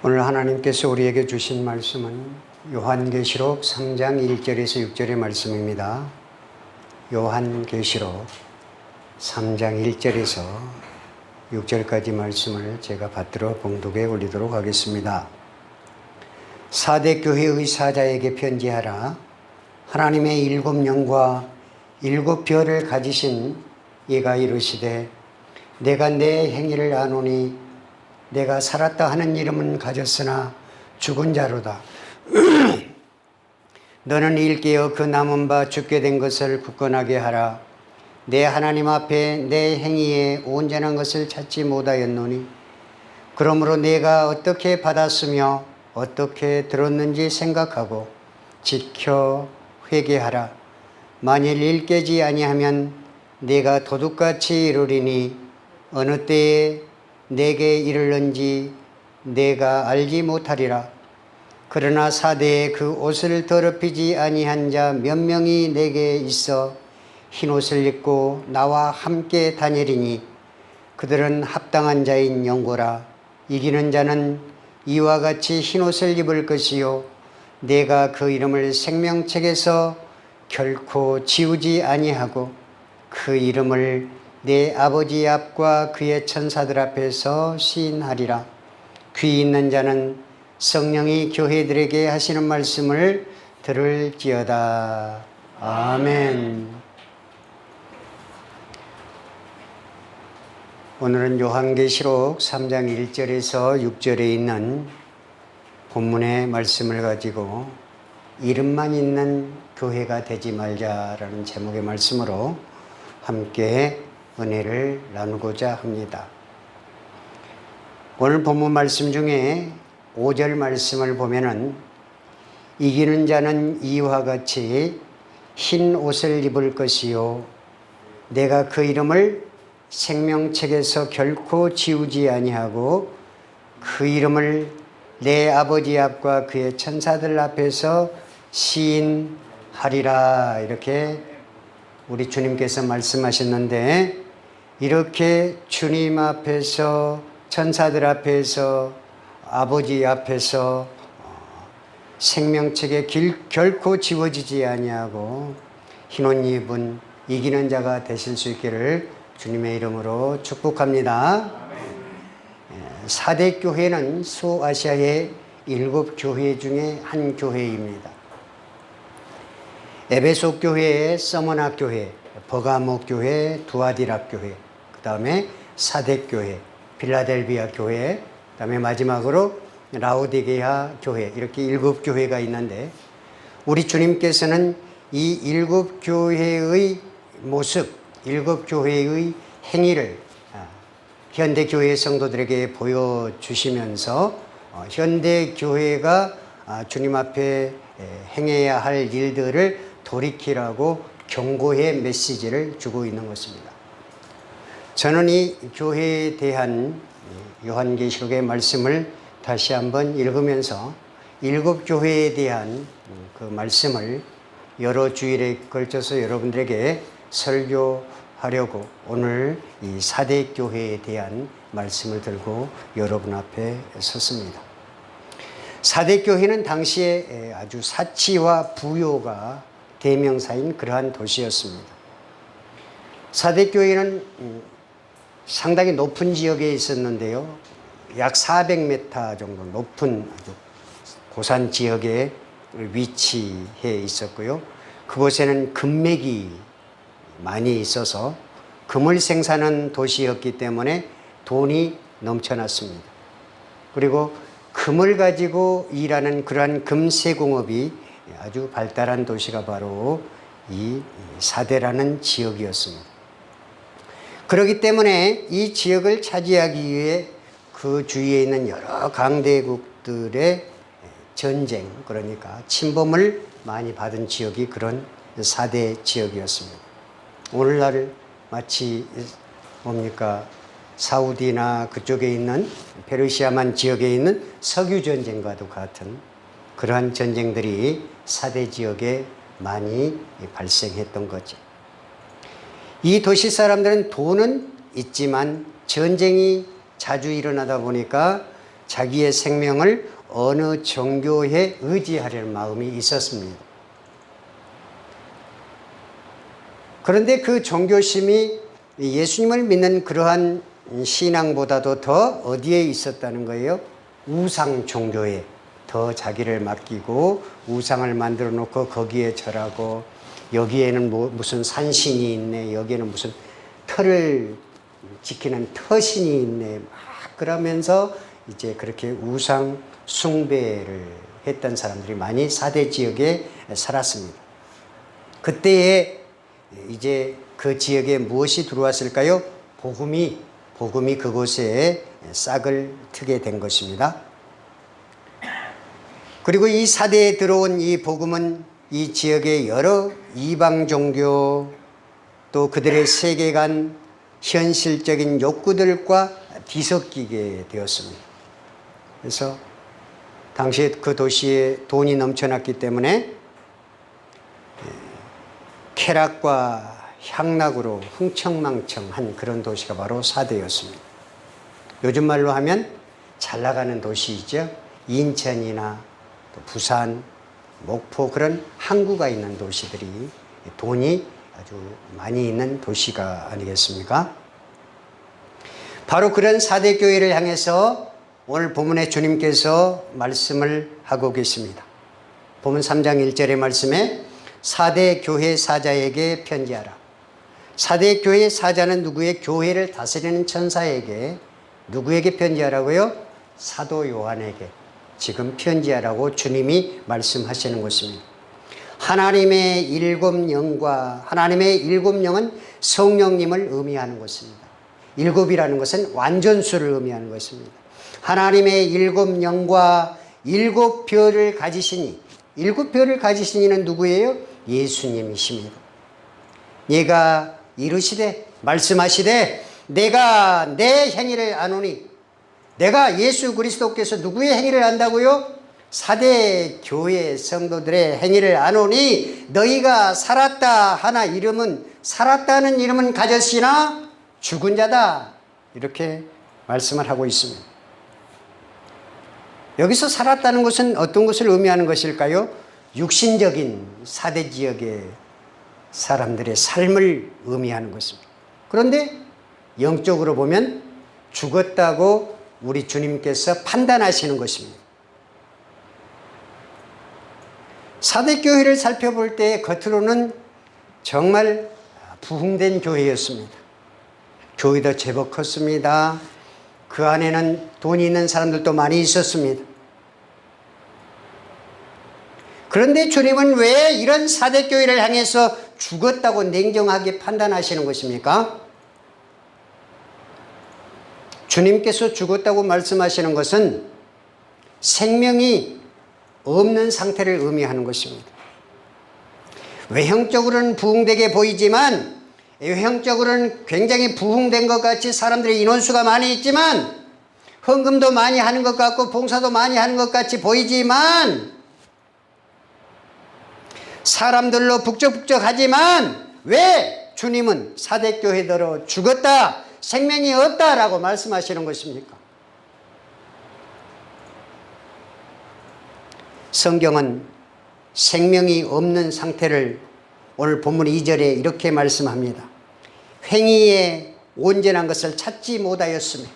오늘 하나님께서 우리에게 주신 말씀은 요한계시록 3장 1절에서 6절의 말씀입니다. 요한계시록 3장 1절에서 6절까지 말씀을 제가 받들어 봉독에 올리도록 하겠습니다. 사대 교회의 사자에게 편지하라. 하나님의 일곱 영과 일곱 별을 가지신 이가 이르시되 내가 내 행위를 아노니 내가 살았다 하는 이름은 가졌으나 죽은 자로다. 너는 일깨어 그 남은 바 죽게 된 것을 굳건하게 하라. 내 하나님 앞에 내 행위에 온전한 것을 찾지 못하였노니 그러므로 내가 어떻게 받았으며 어떻게 들었는지 생각하고 지켜 회개하라. 만일 일깨지 아니하면 내가 도둑같이 이르리니 어느 때에 내게 이르는지 내가 알지 못하리라. 그러나 사대에 그 옷을 더럽히지 아니한 자 몇 명이 내게 있어 흰옷을 입고 나와 함께 다니리니 그들은 합당한 자인 영고라. 이기는 자는 이와 같이 흰옷을 입을 것이요 내가 그 이름을 생명책에서 결코 지우지 아니하고 그 이름을 내 아버지 앞과 그의 천사들 앞에서 시인하리라. 귀 있는 자는 성령이 교회들에게 하시는 말씀을 들을지어다. 아멘. 오늘은 요한계시록 3장 1절에서 6절에 있는 본문의 말씀을 가지고 이름만 있는 교회가 되지 말자라는 제목의 말씀으로 함께 은혜를 나누고자 합니다. 오늘 본문 말씀 중에 5절 말씀을 보면은 이기는 자는 이와 같이 흰 옷을 입을 것이요 내가 그 이름을 생명책에서 결코 지우지 아니하고 그 이름을 내 아버지 앞과 그의 천사들 앞에서 시인하리라. 이렇게 우리 주님께서 말씀하셨는데 이렇게 주님 앞에서 천사들 앞에서 아버지 앞에서 생명책에 결코 지워지지 아니하고 흰옷 입은 이기는 자가 되실 수 있기를 주님의 이름으로 축복합니다. 사대 교회는 소아시아의 7교회 중에 한 교회입니다. 에베소 교회, 서머나 교회, 버가모 교회, 두아디라 교회, 그 다음에 사대 교회, 필라델비아 교회, 그 다음에 마지막으로 라오디게아 교회, 이렇게 7교회가 있는데 우리 주님께서는 이 7교회의 모습, 7교회의 행위를 현대교회 성도들에게 보여주시면서 현대교회가 주님 앞에 행해야 할 일들을 돌이키라고 경고의 메시지를 주고 있는 것입니다. 저는 이 교회에 대한 요한계시록의 말씀을 다시 한번 읽으면서 7교회에 대한 그 말씀을 여러 주일에 걸쳐서 여러분들에게 설교하려고 오늘 이 사대 교회에 대한 말씀을 들고 여러분 앞에 섰습니다. 사대 교회는 당시에 아주 사치와 부요가 대명사인 그러한 도시였습니다. 사대 교회는 상당히 높은 지역에 있었는데요. 약 400m 정도 높은 아주 고산 지역에 위치해 있었고요. 그곳에는 금맥이 많이 있어서 금을 생산하는 도시였기 때문에 돈이 넘쳐났습니다. 그리고 금을 가지고 일하는 그러한 금세공업이 아주 발달한 도시가 바로 이 사대라는 지역이었습니다. 그렇기 때문에 이 지역을 차지하기 위해 그 주위에 있는 여러 강대국들의 전쟁, 그러니까 침범을 많이 받은 지역이 그런 사대 지역이었습니다. 오늘날 마치 뭡니까? 사우디나 그쪽에 있는 페르시아만 지역에 있는 석유 전쟁과도 같은 그러한 전쟁들이 사대 지역에 많이 발생했던 거죠. 이 도시 사람들은 돈은 있지만 전쟁이 자주 일어나다 보니까 자기의 생명을 어느 종교에 의지하려는 마음이 있었습니다. 그런데 그 종교심이 예수님을 믿는 그러한 신앙보다도 더 어디에 있었다는 거예요? 우상 종교에 더 자기를 맡기고 우상을 만들어 놓고 거기에 절하고, 여기에는 무슨 산신이 있네, 여기에는 무슨 터를 지키는 터신이 있네, 막 그러면서 이제 그렇게 우상 숭배를 했던 사람들이 많이 사대 지역에 살았습니다. 그때에 이제 그 지역에 무엇이 들어왔을까요? 복음이 그곳에 싹을 트게 된 것입니다. 그리고 이 사대에 들어온 이 복음은 이 지역의 여러 이방 종교, 또 그들의 세계관, 현실적인 욕구들과 뒤섞이게 되었습니다. 그래서 당시에 그 도시에 돈이 넘쳐났기 때문에 쾌락과 향락으로 흥청망청한 그런 도시가 바로 사대였습니다. 요즘 말로 하면 잘 나가는 도시이죠. 인천이나 또 부산, 목포, 그런 항구가 있는 도시들이 돈이 아주 많이 있는 도시가 아니겠습니까? 바로 그런 사대교회를 향해서 오늘 본문에 주님께서 말씀을 하고 계십니다. 본문 3장 1절의 말씀에 사대교회 사자에게 편지하라. 사대교회 사자는 누구의? 교회를 다스리는 천사에게. 누구에게 편지하라고요? 사도 요한에게 지금 편지하라고 주님이 말씀하시는 것입니다. 하나님의 일곱 영과, 하나님의 일곱 영은 성령님을 의미하는 것입니다. 일곱이라는 것은 완전수를 의미하는 것입니다. 하나님의 일곱 영과 일곱 별을 가지시니, 일곱 별을 가지신 이는 누구예요? 예수님이십니다. 얘가 이르시되, 말씀하시되, 내가 내 행위를 아노니, 내가 예수 그리스도께서 누구의 행위를 안다고요? 사대 교회 성도들의 행위를 아노니 너희가 살았다 하나 이름은, 살았다는 이름은 가졌으나 죽은 자다, 이렇게 말씀을 하고 있습니다. 여기서 살았다는 것은 어떤 것을 의미하는 것일까요? 육신적인 사대 지역의 사람들의 삶을 의미하는 것입니다. 그런데 영적으로 보면 죽었다고 우리 주님께서 판단하시는 것입니다. 사대교회를 살펴볼 때 겉으로는 정말 부흥된 교회였습니다. 교회도 제법 컸습니다. 그 안에는 돈이 있는 사람들도 많이 있었습니다. 그런데 주님은 왜 이런 사대교회를 향해서 죽었다고 냉정하게 판단하시는 것입니까? 주님께서 죽었다고 말씀하시는 것은 생명이 없는 상태를 의미하는 것입니다. 외형적으로는 부흥되게 보이지만, 외형적으로는 굉장히 부흥된 것 같이 사람들의 인원수가 많이 있지만, 헌금도 많이 하는 것 같고 봉사도 많이 하는 것 같이 보이지만, 사람들로 북적북적하지만 왜 주님은 사대교회대로 죽었다, 생명이 없다라고 말씀하시는 것입니까? 성경은 생명이 없는 상태를 오늘 본문 2절에 이렇게 말씀합니다. 행위에 온전한 것을 찾지 못하였으며,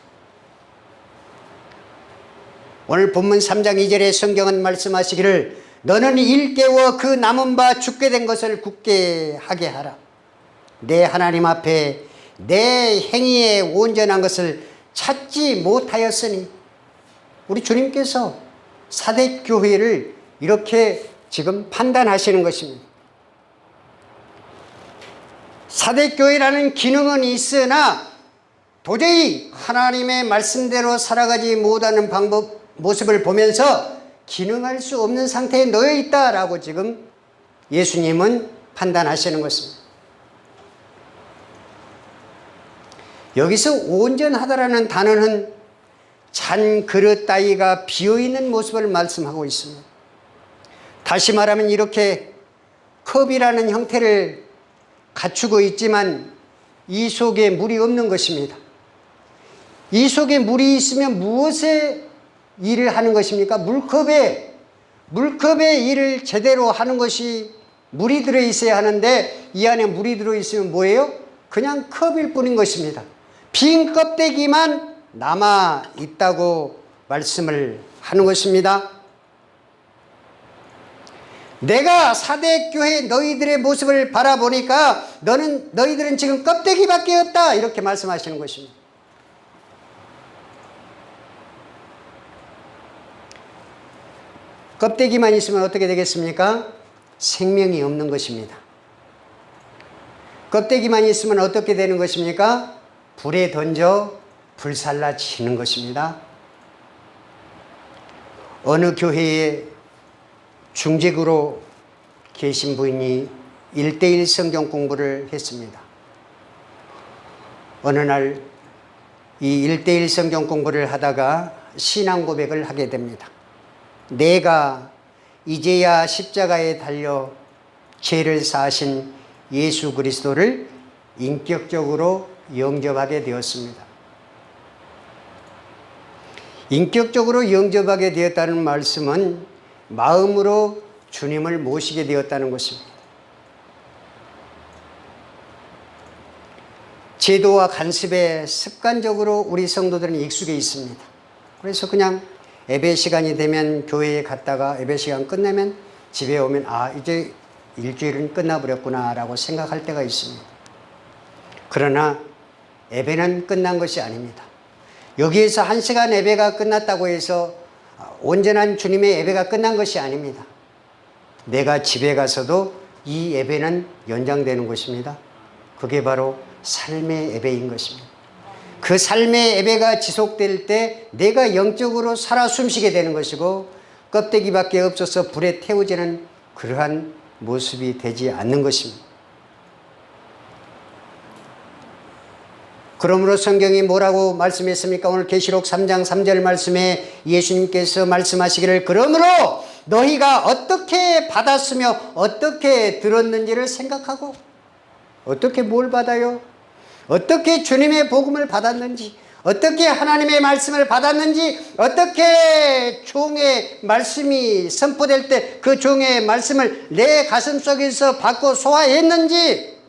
오늘 본문 3장 2절에 성경은 말씀하시기를 너는 일깨워 그 남은 바 죽게 된 것을 굳게 하게 하라. 내 하나님 앞에 내 행위에 온전한 것을 찾지 못하였으니, 우리 주님께서 사대교회를 이렇게 지금 판단하시는 것입니다. 사대교회라는 기능은 있으나 도저히 하나님의 말씀대로 살아가지 못하는 모습을 보면서 기능할 수 없는 상태에 놓여 있다라고 지금 예수님은 판단하시는 것입니다. 여기서 온전하다라는 단어는 잔 그릇 따위가 비어있는 모습을 말씀하고 있습니다. 다시 말하면 이렇게 컵이라는 형태를 갖추고 있지만 이 속에 물이 없는 것입니다. 이 속에 물이 있으면 무엇에 일을 하는 것입니까? 물컵에 일을 제대로 하는 것이 물이 들어있어야 하는데 이 안에 물이 들어있으면 뭐예요? 그냥 컵일 뿐인 것입니다. 빈 껍데기만 남아 있다고 말씀을 하는 것입니다. 내가 사대교회 너희들의 모습을 바라보니까 너희들은 지금 껍데기밖에 없다, 이렇게 말씀하시는 것입니다. 껍데기만 있으면 어떻게 되겠습니까? 생명이 없는 것입니다. 껍데기만 있으면 어떻게 되는 것입니까? 불에 던져 불살라지는 것입니다. 어느 교회에 중직으로 계신 부인이 1:1 성경 공부를 했습니다. 어느 날 이 1:1 성경 공부를 하다가 신앙 고백을 하게 됩니다. 내가 이제야 십자가에 달려 죄를 사하신 예수 그리스도를 인격적으로 영접하게 되었습니다. 인격적으로 영접하게 되었다는 말씀은 마음으로 주님을 모시게 되었다는 것입니다. 제도와 간습에 습관적으로 우리 성도들은 익숙해 있습니다. 그래서 그냥 예배 시간이 되면 교회에 갔다가 예배 시간 끝나면 집에 오면 이제 일주일은 끝나버렸구나 라고 생각할 때가 있습니다. 그러나 예배는 끝난 것이 아닙니다. 여기에서 1시간 예배가 끝났다고 해서 온전한 주님의 예배가 끝난 것이 아닙니다. 내가 집에 가서도 이 예배는 연장되는 것입니다. 그게 바로 삶의 예배인 것입니다. 그 삶의 예배가 지속될 때 내가 영적으로 살아 숨쉬게 되는 것이고 껍데기밖에 없어서 불에 태우지는 그러한 모습이 되지 않는 것입니다. 그러므로 성경이 뭐라고 말씀했습니까? 오늘 계시록 3장 3절 말씀에 예수님께서 말씀하시기를 그러므로 너희가 어떻게 받았으며 어떻게 들었는지를 생각하고 어떻게 뭘 받아요? 어떻게 주님의 복음을 받았는지, 어떻게 하나님의 말씀을 받았는지, 어떻게 종의 말씀이 선포될 때 그 종의 말씀을 내 가슴 속에서 받고 소화했는지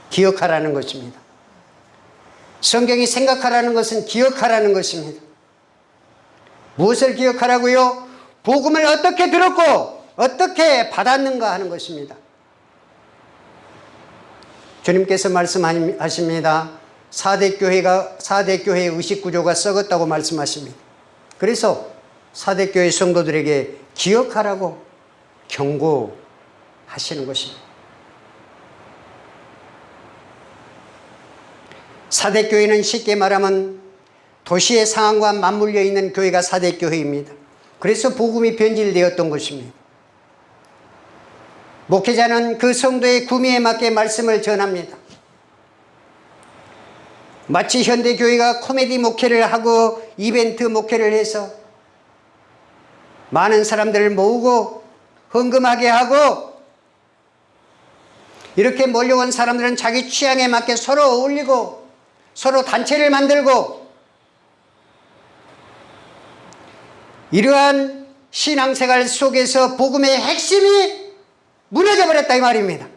기억하라는 것입니다. 성경이 생각하라는 것은 기억하라는 것입니다. 무엇을 기억하라고요? 복음을 어떻게 들었고 어떻게 받았는가 하는 것입니다. 주님께서 말씀하십니다. 4대 교회의 의식구조가 썩었다고 말씀하십니다. 그래서 4대 교회 성도들에게 기억하라고 경고하시는 것입니다. 4대 교회는 쉽게 말하면 도시의 상황과 맞물려 있는 교회가 4대 교회입니다. 그래서 복음이 변질되었던 것입니다. 목회자는 그 성도의 구미에 맞게 말씀을 전합니다. 마치 현대교회가 코미디 목회를 하고 이벤트 목회를 해서 많은 사람들을 모으고 헌금하게 하고 이렇게 몰려온 사람들은 자기 취향에 맞게 서로 어울리고 서로 단체를 만들고 이러한 신앙생활 속에서 복음의 핵심이 무너져 버렸다 이 말입니다.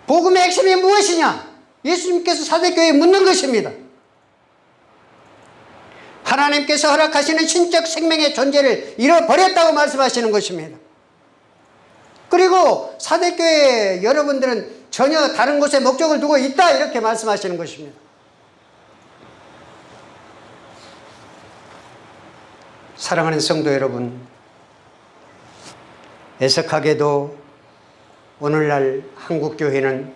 복음의 핵심이 무엇이냐? 예수님께서 사대교회에 묻는 것입니다. 하나님께서 허락하시는 신적 생명의 존재를 잃어버렸다고 말씀하시는 것입니다. 그리고 사대교회 여러분들은 전혀 다른 곳에 목적을 두고 있다 이렇게 말씀하시는 것입니다. 사랑하는 성도 여러분, 애석하게도 오늘날 한국교회는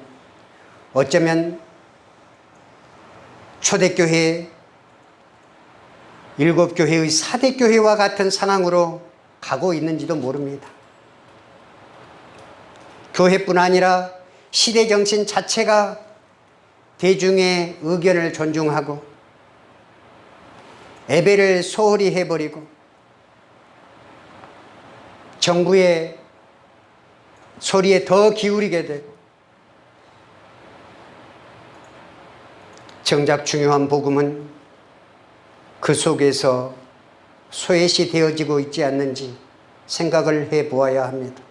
어쩌면 초대교회, 7교회의 4대교회와 같은 상황으로 가고 있는지도 모릅니다. 교회뿐 아니라 시대정신 자체가 대중의 의견을 존중하고 예배를 소홀히 해버리고 정부의 소리에 더 기울이게 되고 정작 중요한 복음은 그 속에서 소외시 되어지고 있지 않는지 생각을 해보아야 합니다.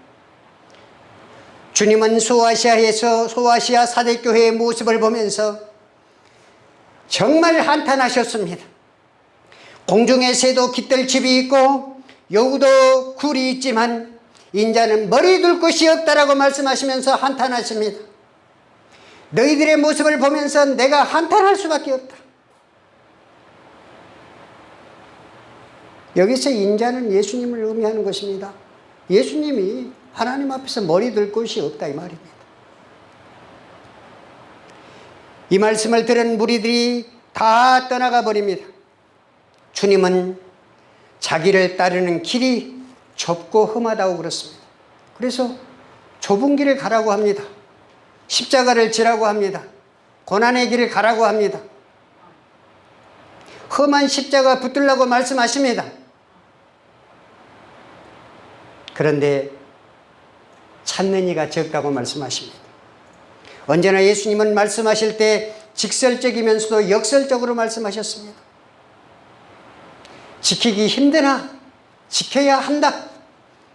주님은 소아시아 사대교회의 모습을 보면서 정말 한탄하셨습니다. 공중의 새도 깃들 집이 있고 여우도 굴이 있지만 인자는 머리 둘 곳이 없다라고 말씀하시면서 한탄하십니다. 너희들의 모습을 보면서 내가 한탄할 수밖에 없다. 여기서 인자는 예수님을 의미하는 것입니다. 예수님이 하나님 앞에서 머리 들 곳이 없다 이 말입니다. 이 말씀을 들은 무리들이 다 떠나가 버립니다. 주님은 자기를 따르는 길이 좁고 험하다고 그렇습니다. 그래서 좁은 길을 가라고 합니다. 십자가를 지라고 합니다. 고난의 길을 가라고 합니다. 험한 십자가 붙들라고 말씀하십니다. 그런데 찾는 이가 적다고 말씀하십니다. 언제나 예수님은 말씀하실 때 직설적이면서도 역설적으로 말씀하셨습니다. 지키기 힘드나 지켜야 한다.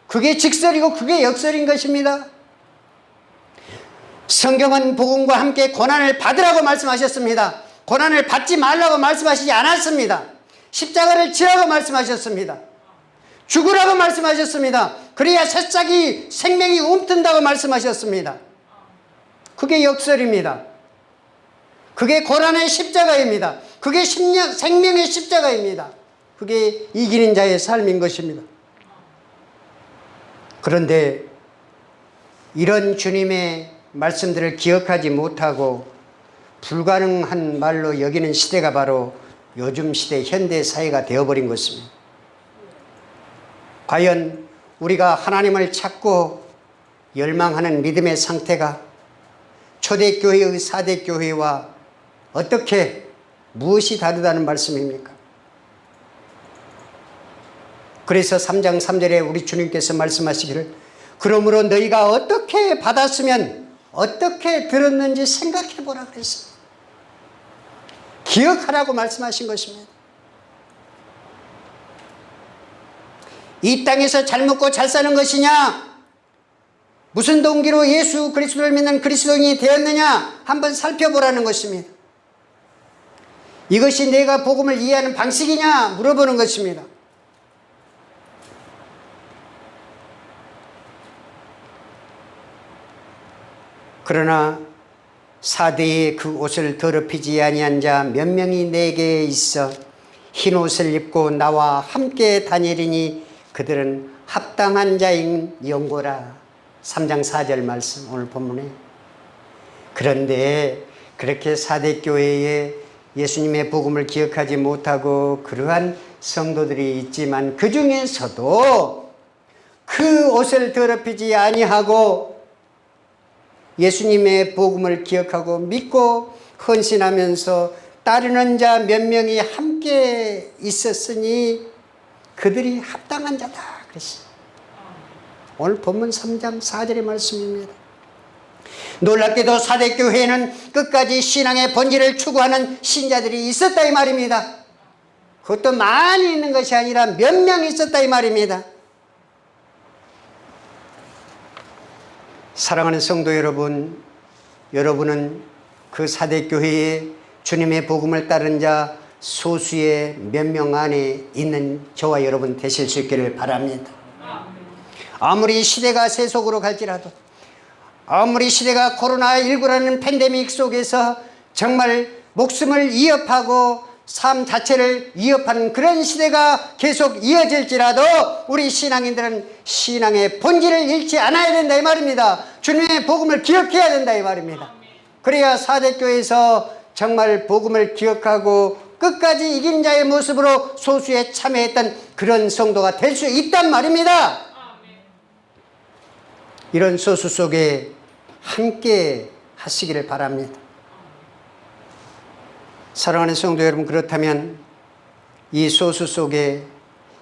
그게 직설이고 그게 역설인 것입니다. 성경은 복음과 함께 고난을 받으라고 말씀하셨습니다. 고난을 받지 말라고 말씀하시지 않았습니다. 십자가를 지라고 말씀하셨습니다. 죽으라고 말씀하셨습니다. 그래야 새싹이 생명이 움튼다고 말씀하셨습니다. 그게 역설입니다. 그게 고난의 십자가입니다. 그게 생명의 십자가입니다. 그게 이기는 자의 삶인 것입니다. 그런데 이런 주님의 말씀들을 기억하지 못하고 불가능한 말로 여기는 시대가 바로 요즘 시대 현대 사회가 되어버린 것입니다. 과연 우리가 하나님을 찾고 열망하는 믿음의 상태가 초대교회의 사대교회와 어떻게 무엇이 다르다는 말씀입니까? 그래서 3장 3절에 우리 주님께서 말씀하시기를 그러므로 너희가 어떻게 받았으면 어떻게 들었는지 생각해 보라 그랬습니다. 기억하라고 말씀하신 것입니다. 이 땅에서 잘 먹고 잘 사는 것이냐? 무슨 동기로 예수 그리스도를 믿는 그리스도인이 되었느냐? 한번 살펴보라는 것입니다. 이것이 내가 복음을 이해하는 방식이냐? 물어보는 것입니다. 그러나 사대의 그 옷을 더럽히지 아니한 자 몇 명이 내게 있어 흰 옷을 입고 나와 함께 다니리니 그들은 합당한 자인 영고라. 3장 4절 말씀 오늘 본문에. 그런데 그렇게 사대교회에 예수님의 복음을 기억하지 못하고 그러한 성도들이 있지만 그 중에서도 그 옷을 더럽히지 아니하고 예수님의 복음을 기억하고 믿고 헌신하면서 따르는 자 몇 명이 함께 있었으니 그들이 합당한 자다 그랬어요. 오늘 본문 3장 4절의 말씀입니다. 놀랍게도 사대교회에는 끝까지 신앙의 본질을 추구하는 신자들이 있었다 이 말입니다. 그것도 많이 있는 것이 아니라 몇 명 있었다 이 말입니다. 사랑하는 성도 여러분, 여러분은 그 사대교회에 주님의 복음을 따른 자 소수의 몇 명 안에 있는 저와 여러분 되실 수 있기를 바랍니다. 아무리 시대가 세속으로 갈지라도, 아무리 시대가 코로나19라는 팬데믹 속에서 정말 목숨을 위협하고 삶 자체를 위협하는 그런 시대가 계속 이어질지라도 우리 신앙인들은 신앙의 본질을 잃지 않아야 된다 이 말입니다. 주님의 복음을 기억해야 된다 이 말입니다. 그래야 사대교회에서 정말 복음을 기억하고 끝까지 이긴 자의 모습으로 소수에 참여했던 그런 성도가 될 수 있단 말입니다. 이런 소수 속에 함께 하시기를 바랍니다. 사랑하는 성도 여러분, 그렇다면 이 소수 속에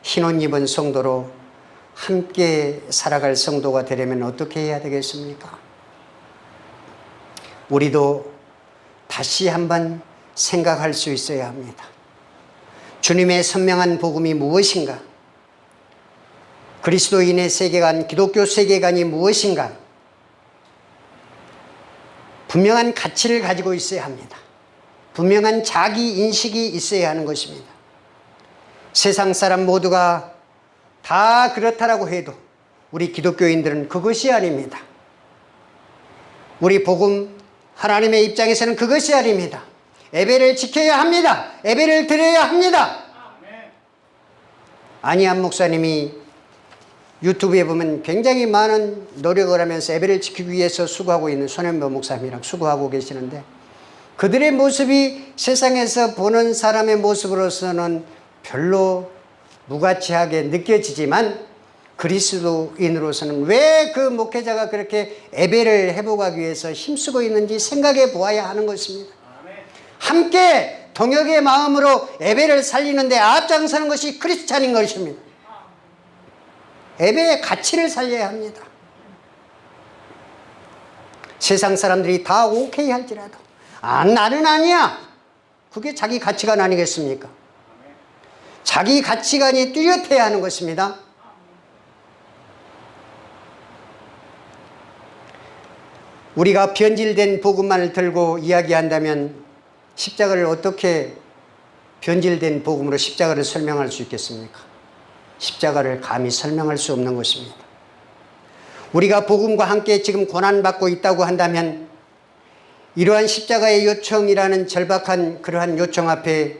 흰옷 입은 성도로 함께 살아갈 성도가 되려면 어떻게 해야 되겠습니까? 우리도 다시 한번 생각할 수 있어야 합니다. 주님의 선명한 복음이 무엇인가? 그리스도인의 세계관, 기독교 세계관이 무엇인가? 분명한 가치를 가지고 있어야 합니다. 분명한 자기 인식이 있어야 하는 것입니다. 세상 사람 모두가 다 그렇다라고 해도 우리 기독교인들은 그것이 아닙니다. 우리 복음 하나님의 입장에서는 그것이 아닙니다. 예배를 지켜야 합니다. 예배를 드려야 합니다. 안희한 목사님이 유튜브에 보면 굉장히 많은 노력을 하면서 예배를 지키기 위해서 수고하고 있는 손현보 목사님이랑 수고하고 계시는데, 그들의 모습이 세상에서 보는 사람의 모습으로서는 별로 무가치하게 느껴지지만, 그리스도인으로서는 왜 그 목회자가 그렇게 예배를 회복하기 위해서 힘쓰고 있는지 생각해 보아야 하는 것입니다. 함께 동역의 마음으로 예배를 살리는데 앞장서는 것이 크리스찬인 것입니다. 예배의 가치를 살려야 합니다. 세상 사람들이 다 오케이 할지라도 나는 아니야. 그게 자기 가치관 아니겠습니까? 자기 가치관이 뚜렷해야 하는 것입니다. 우리가 변질된 복음만을 들고 이야기한다면 십자가를 어떻게 변질된 복음으로 십자가를 설명할 수 있겠습니까? 십자가를 감히 설명할 수 없는 것입니다. 우리가 복음과 함께 지금 고난받고 있다고 한다면 이러한 십자가의 요청이라는 절박한 그러한 요청 앞에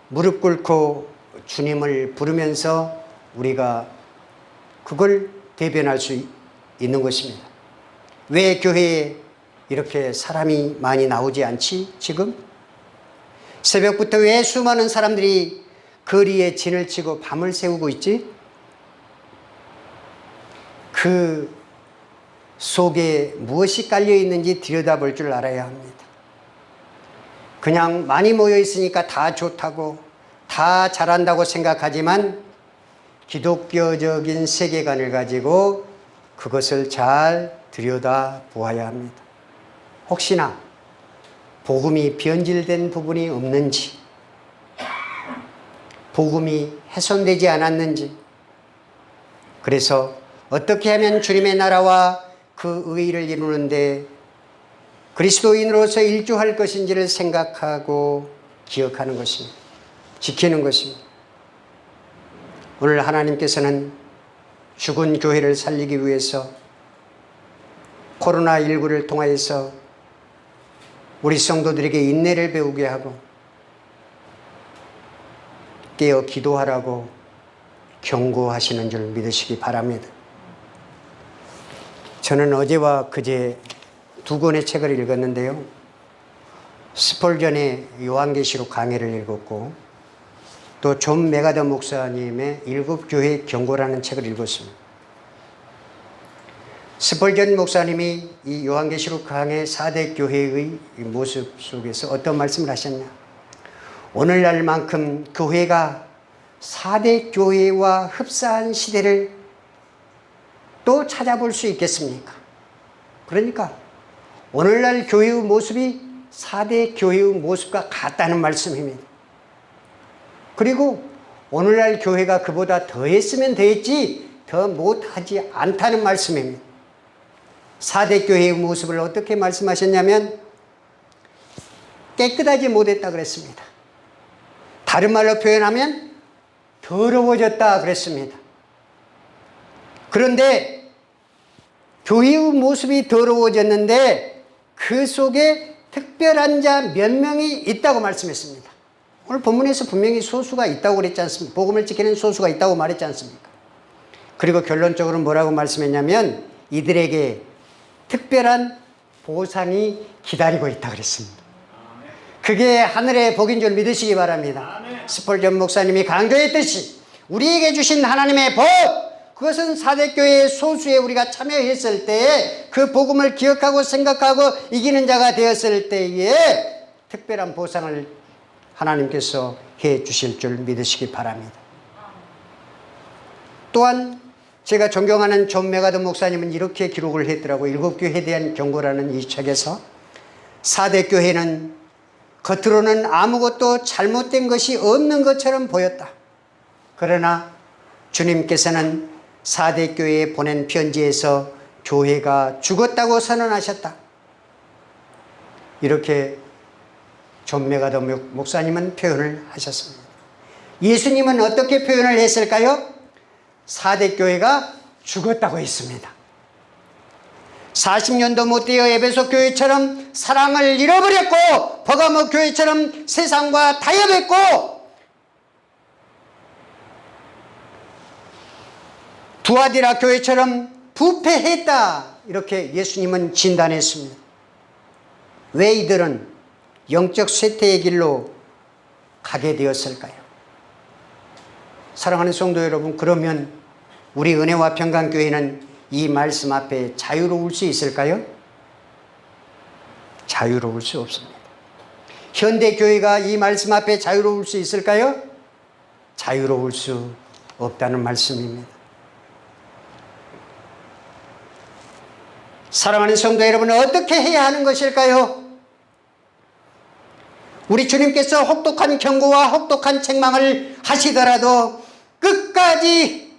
무릎 꿇고 주님을 부르면서 우리가 그걸 대변할 수 있는 것입니다. 왜 교회에 이렇게 사람이 많이 나오지 않지? 지금? 새벽부터 왜 수많은 사람들이 거리에 진을 치고 밤을 새우고 있지? 그 속에 무엇이 깔려 있는지 들여다볼 줄 알아야 합니다. 그냥 많이 모여 있으니까 다 좋다고, 다 잘한다고 생각하지만 기독교적인 세계관을 가지고 그것을 잘 들여다 보아야 합니다. 혹시나 복음이 변질된 부분이 없는지, 복음이 훼손되지 않았는지, 그래서 어떻게 하면 주님의 나라와 그 의의를 이루는데 그리스도인으로서 일조할 것인지를 생각하고 기억하는 것입니다. 지키는 것입니다. 오늘 하나님께서는 죽은 교회를 살리기 위해서 코로나19를 통하여서 우리 성도들에게 인내를 배우게 하고 깨어 기도하라고 경고하시는 줄 믿으시기 바랍니다. 저는 어제와 그제 두 권의 책을 읽었는데요. 스폴전의 요한계시록 강해를 읽었고, 또 존 메가더 목사님의 일곱 교회 경고라는 책을 읽었습니다. 스폴전 목사님이 이 요한계시록 강해 4대 교회의 모습 속에서 어떤 말씀을 하셨냐? 오늘날만큼 교회가 4대 교회와 흡사한 시대를 또 찾아볼 수 있겠습니까? 그러니까 오늘날 교회의 모습이 4대 교회의 모습과 같다는 말씀입니다. 그리고 오늘날 교회가 그보다 더 했으면 됐지 더 못하지 않다는 말씀입니다. 4대 교회의 모습을 어떻게 말씀하셨냐면 깨끗하지 못했다 그랬습니다. 다른 말로 표현하면 더러워졌다 그랬습니다. 그런데 교회의 모습이 더러워졌는데 그 속에 특별한 자 몇 명이 있다고 말씀했습니다. 오늘 본문에서 분명히 소수가 있다고 그랬지 않습니까? 복음을 지키는 소수가 있다고 말했지 않습니까? 그리고 결론적으로 뭐라고 말씀했냐면 이들에게 특별한 보상이 기다리고 있다 그랬습니다. 그게 하늘의 복인 줄 믿으시기 바랍니다. 스폴전 목사님이 강조했듯이 우리에게 주신 하나님의 복, 그것은 4대 교회의 소수에 우리가 참여했을 때에 그 복음을 기억하고 생각하고 이기는 자가 되었을 때에 특별한 보상을 하나님께서 해 주실 줄 믿으시기 바랍니다. 또한 제가 존경하는 존 메가더 목사님은 이렇게 기록을 했더라고요. 일곱 교회에 대한 경고라는 이 책에서 4대 교회는 겉으로는 아무것도 잘못된 것이 없는 것처럼 보였다. 그러나 주님께서는 사대교회에 보낸 편지에서 교회가 죽었다고 선언하셨다. 이렇게 존 메가더 목사님은 표현을 하셨습니다. 예수님은 어떻게 표현을 했을까요? 사대교회가 죽었다고 했습니다. 40년도 못 되어 에베소 교회처럼 사랑을 잃어버렸고, 버가모 교회처럼 세상과 타협했고, 두아디라 교회처럼 부패했다. 이렇게 예수님은 진단했습니다. 왜 이들은 영적 쇠퇴의 길로 가게 되었을까요? 사랑하는 성도 여러분, 그러면 우리 은혜와 평강교회는 이 말씀 앞에 자유로울 수 있을까요? 자유로울 수 없습니다. 현대교회가 이 말씀 앞에 자유로울 수 있을까요? 자유로울 수 없다는 말씀입니다. 사랑하는 성도 여러분, 어떻게 해야 하는 것일까요? 우리 주님께서 혹독한 경고와 혹독한 책망을 하시더라도 끝까지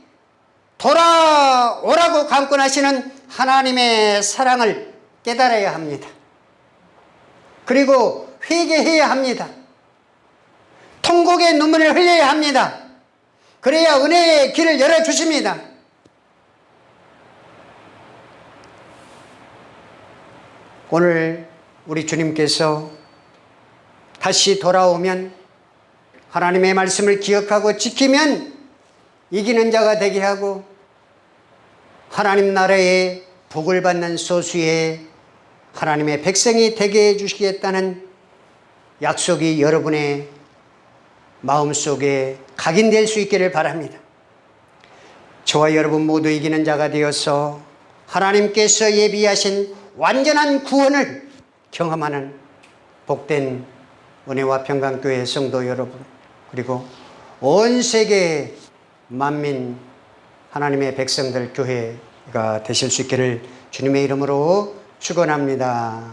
돌아오라고 강권하시는 하나님의 사랑을 깨달아야 합니다. 그리고 회개해야 합니다. 통곡의 눈물을 흘려야 합니다. 그래야 은혜의 길을 열어주십니다. 오늘 우리 주님께서 다시 돌아오면 하나님의 말씀을 기억하고 지키면 이기는 자가 되게 하고 하나님 나라의 복을 받는 소수의 하나님의 백성이 되게 해주시겠다는 약속이 여러분의 마음속에 각인될 수 있기를 바랍니다. 저와 여러분 모두 이기는 자가 되어서 하나님께서 예비하신 완전한 구원을 경험하는 복된 은혜와 평강교회 성도 여러분, 그리고 온 세계 만민 하나님의 백성들 교회가 되실 수 있기를 주님의 이름으로 축원합니다.